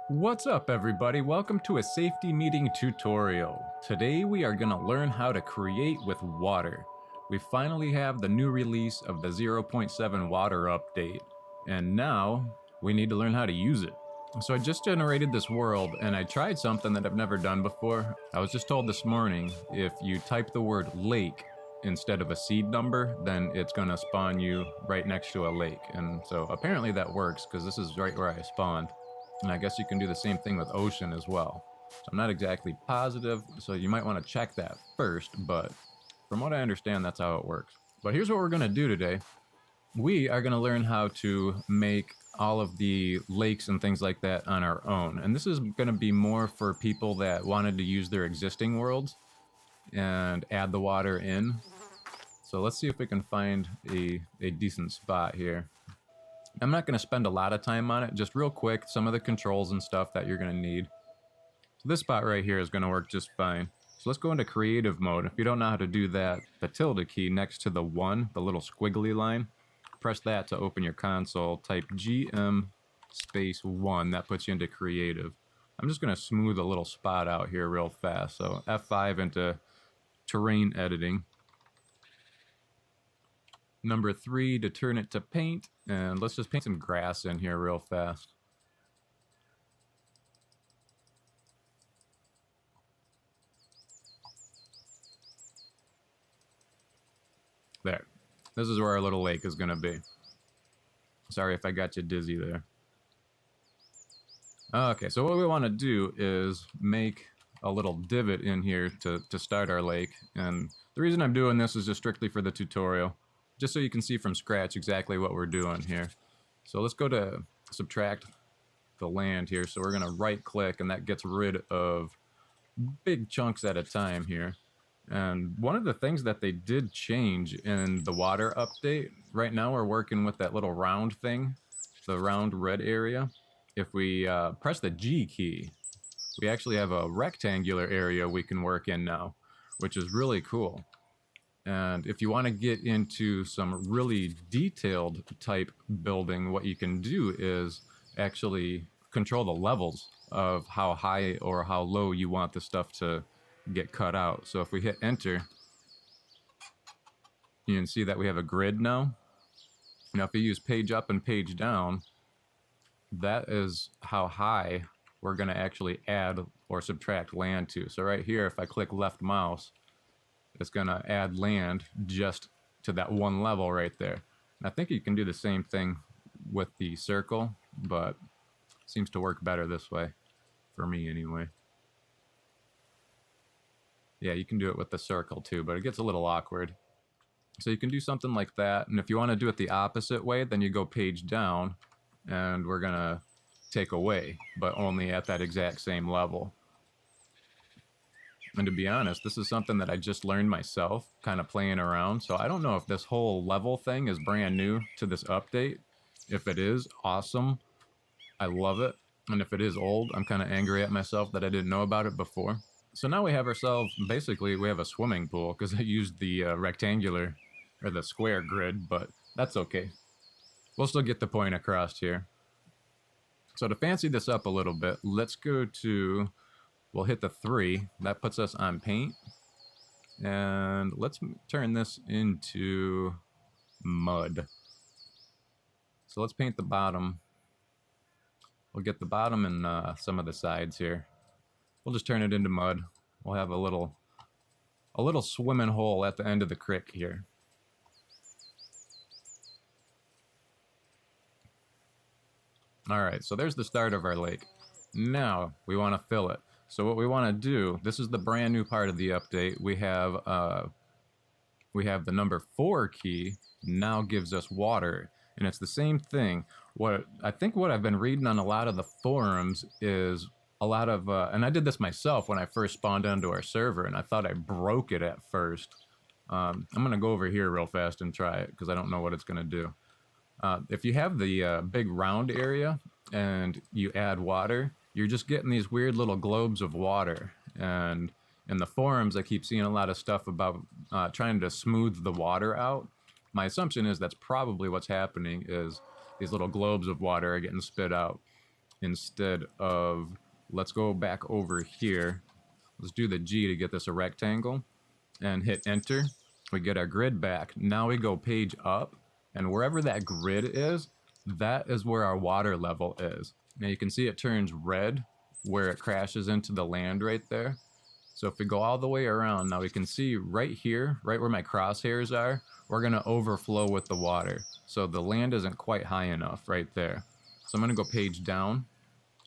What's up everybody, welcome to a safety meeting tutorial. Today we are going to learn how to create with water. We finally have the new release of the 0.7 water update, and now we need to learn how to use it. So I just generated this world and I tried something that I've never done before. I was just told this morning if you type the word lake instead of a seed number, then it's going to spawn you right next to a lake. And so apparently that works because this is right where I spawned. And I guess you can do the same thing with ocean as well. So I'm not exactly positive, so you might want to check that first, but from what I understand, that's how it works. But here's what we're going to do today. We are going to learn how to make all of the lakes and things like that on our own. And this is going to be more for people that wanted to use their existing worlds and add the water in. So let's see if we can find a decent spot here. I'm not going to spend a lot of time on it, just real quick, some of the controls and stuff that you're going to need. So this spot right here is going to work just fine. So let's go into creative mode. If you don't know how to do that, the tilde key next to the 1, the little squiggly line, press that to open your console, type GM space 1, that puts you into creative. I'm just going to smooth a little spot out here real fast. So F5 into terrain editing. Number 3 to turn it to paint, and let's just paint some grass in here real fast. There. This is where our little lake is going to be. Sorry if I got you dizzy there. Okay, so what we want to do is make a little divot in here to start our lake, and the reason I'm doing this is just strictly for the tutorial. Just so you can see from scratch exactly what we're doing here. So let's go to subtract the land here. So we're going to right click and that gets rid of big chunks at a time here. And one of the things that they did change in the water update, right now we're working with that little round thing, the round red area. If we press the G key, we actually have a rectangular area we can work in now, which is really cool. And if you want to get into some really detailed type building, what you can do is actually control the levels of how high or how low you want the stuff to get cut out. So if we hit enter, you can see that we have a grid now. Now if you use page up and page down, that is how high we're going to actually add or subtract land to. So right here, if I click left mouse, it's going to add land just to that one level right there. And I think you can do the same thing with the circle, but it seems to work better this way, for me anyway. Yeah, you can do it with the circle too, but it gets a little awkward. So you can do something like that, and if you want to do it the opposite way, then you go page down, and we're going to take away, but only at that exact same level. And to be honest, this is something that I just learned myself, kind of playing around. So I don't know if this whole level thing is brand new to this update. If it is, awesome. I love it. And if it is old, I'm kind of angry at myself that I didn't know about it before. So now we have ourselves, basically, we have a swimming pool because I used the rectangular or the square grid, but that's okay. We'll still get the point across here. So to fancy this up a little bit, let's go to... We'll hit the 3. That puts us on paint. And let's turn this into mud. So let's paint the bottom. We'll get the bottom and some of the sides here. We'll just turn it into mud. We'll have a little swimming hole at the end of the creek here. Alright, so there's the start of our lake. Now we want to fill it. So what we want to do, this is the brand new part of the update. We have the number 4 key now gives us water, and it's the same thing. What I've been reading on a lot of the forums is a lot of, and I did this myself when I first spawned onto our server, and I thought I broke it at first. I'm gonna go over here real fast and try it because I don't know what it's gonna do. If you have the big round area and you add water, you're just getting these weird little globes of water. And in the forums, I keep seeing a lot of stuff about trying to smooth the water out. My assumption is that's probably what's happening, is these little globes of water are getting spit out. instead of, let's go back over here. Let's do the G to get this a rectangle and hit enter. We get our grid back. Now we go page up, and wherever that grid is, that is where our water level is. Now you can see it turns red where it crashes into the land right there. So if we go all the way around, now we can see right here, right where my crosshairs are, we're gonna overflow with the water. So the land isn't quite high enough right there. So I'm gonna go page down,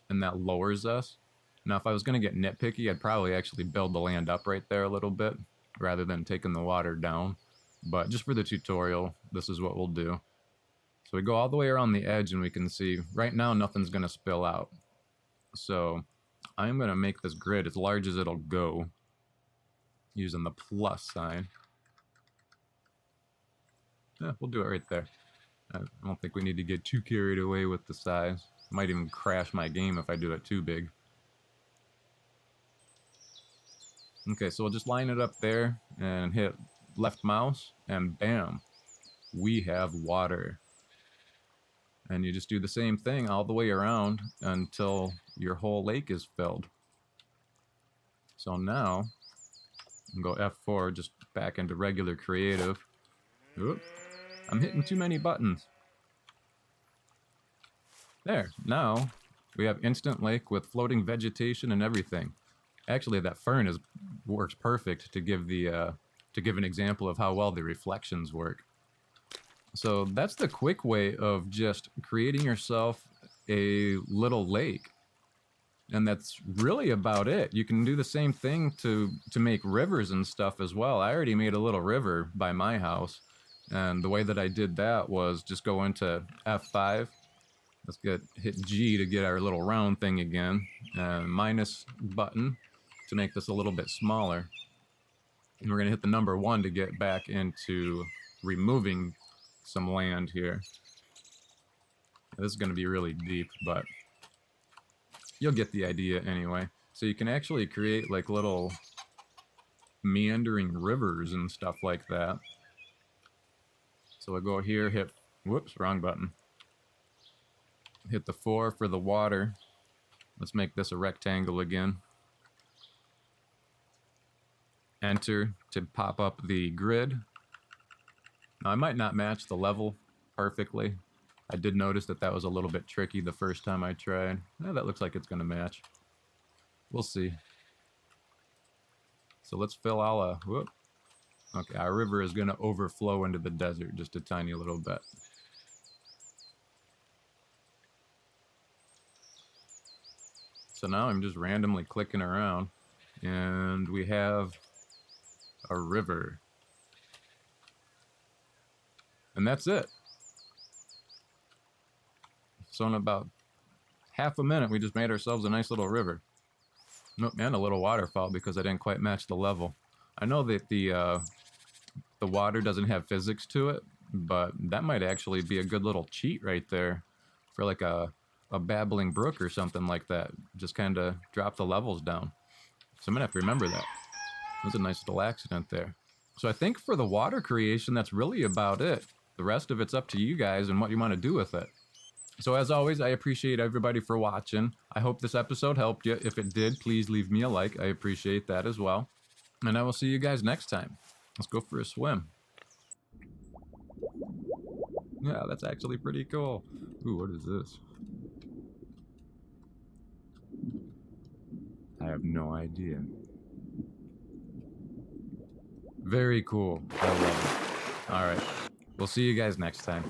and that lowers us. Now if I was gonna get nitpicky, I'd probably actually build the land up right there a little bit, rather than taking the water down. But just for the tutorial, this is what we'll do. So we go all the way around the edge, and we can see right now nothing's gonna spill out. So I'm gonna make this grid as large as it'll go using the plus sign. Yeah, we'll do it right there. I don't think we need to get too carried away with the size. Might even crash my game if I do it too big. Okay, so we'll just line it up there and hit left mouse, and bam, we have water. And you just do the same thing all the way around until your whole lake is filled. So now, go F4, just back into regular creative. Oop, I'm hitting too many buttons. There, now we have instant lake with floating vegetation and everything. Actually, that fern works perfect to give an example of how well the reflections work. So that's the quick way of just creating yourself a little lake. And that's really about it. You can do the same thing to make rivers and stuff as well. I already made a little river by my house. And the way that I did that was just go into F5. Let's hit G to get our little round thing again. Minus button to make this a little bit smaller. And we're going to hit the number 1 to get back into removing some land here. This is going to be really deep, but you'll get the idea anyway. So you can actually create like little meandering rivers and stuff like that. So we'll go here, hit, whoops, wrong button. Hit the 4 for the water. Let's make this a rectangle again. Enter to pop up the grid. Now I might not match the level perfectly. I did notice that was a little bit tricky the first time I tried. That looks like it's going to match. We'll see. So let's fill all whoop. Okay, our river is going to overflow into the desert just a tiny little bit. So now I'm just randomly clicking around, and we have a river. And that's it. So in about half a minute, we just made ourselves a nice little river. Nope, and a little waterfall because I didn't quite match the level. I know that the water doesn't have physics to it, but that might actually be a good little cheat right there for like a babbling brook or something like that. Just kind of drop the levels down. So I'm gonna have to remember that. That was a nice little accident there. So I think for the water creation, that's really about it. The rest of it's up to you guys and what you want to do with it. So as always, I appreciate everybody for watching. I hope this episode helped you. If it did, please leave me a like. I appreciate that as well. And I will see you guys next time. Let's go for a swim. Yeah, that's actually pretty cool. Ooh, what is this? I have no idea. Very cool. I love it. All right. We'll see you guys next time.